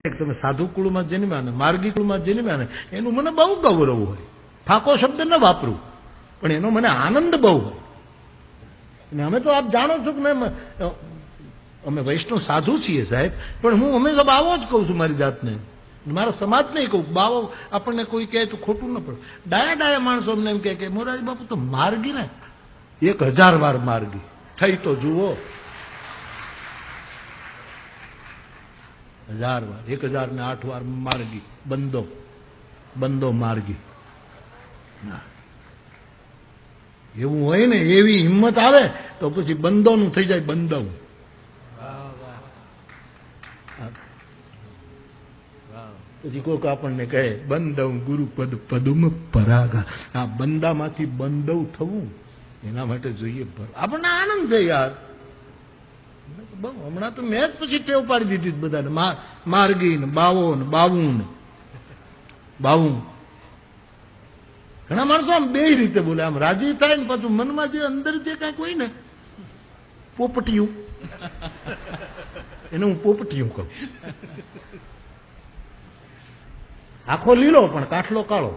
તમે સાધુ કુળમાં જન્મ્યા ને માર્ગી કુળમાં જન્મ્યા ને એનું મને બહુ ગૌરવ હોય. ફાકો શબ્દ ન વાપરું, પણ એનો મને આનંદ બહુ હોય. અને અમે તો આપ જાણો છો કે અમે વૈષ્ણવ સાધુ છીએ સાહેબ, પણ હું હંમેશા બાવો જ કહું છું મારી જાતને, મારા સમાજને કહું. બાવો આપણને કોઈ કહે તો ખોટું ન પડે. ડાયા ડાયા માણસો અમને એમ કે મોરારી બાપુ તો માર્ગી ને 1000 વાર માર્ગી થઈ તો જુઓ. 1000 વાર, 1008 વાર માર્ગી, બંદો બંદો માર્ગી. એવું હોય ને, એવી હિંમત આવે તો પછી બંદોનું થઈ જાય બંદવ. પછી કોઈક આપણને કહે બંદવ ગુરુપદ પદુમ પરાગા. આ બંદામાંથી બંદવ થવું એના માટે જોઈએ આપણને આનંદ છે યાર. હમણાં તો મેં જ પછી ટેવ પાડી દીધી બધાને, માર્ગી ને બાવો ને બાવું ને બાવું. ઘણા માણસો આમ બે રીતે બોલે, આમ રાજી થાય ને પાછું મનમાં જે અંદર જે કાંઈક હોય ને પોપટિયું, એને હું પોપટિયું કહું. આખો લીલો પણ કાઠલો કાળો,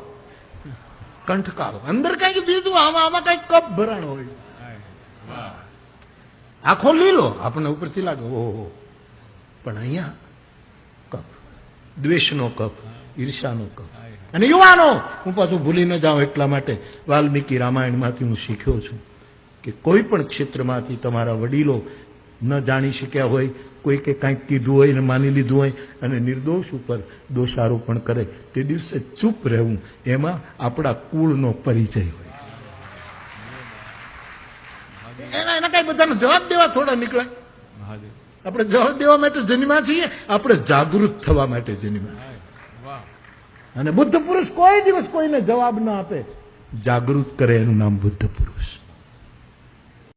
કંઠ કાળો, અંદર કઈક બીજું આમાં કઈક કપ ભરાણો હોય. આખો લીલો આપણને ઉપરથી લાગે ઓહો, પણ અહીંયા કપ, દ્વેષનો કપ, ઈર્ષાનો કપ. અને યુવાનો, હું પાછું ભૂલી ન જાઉં એટલા માટે વાલ્મીકી રામાયણમાંથી હું શીખ્યો છું કે કોઈ પણ ક્ષેત્રમાંથી તમારા વડીલો ન જાણી શક્યા હોય, કોઈકે કાંઈક કીધું હોય ને માની લીધું હોય અને નિર્દોષ ઉપર દોષારોપણ કરે, તે દિવસે ચૂપ રહેવું, એમાં આપણા કુળનો પરિચય હોય. એના કઈ બધાનો જવાબ દેવા થોડા નીકળે. આપણે જવાબ દેવા માટે જન્મ્યા છીએ, આપણે જાગૃત થવા માટે જન્મ્યા. અને બુદ્ધ પુરુષ કોઈ દિવસ કોઈને જવાબ ના આપે, જાગૃત કરે, એનું નામ બુદ્ધ પુરુષ.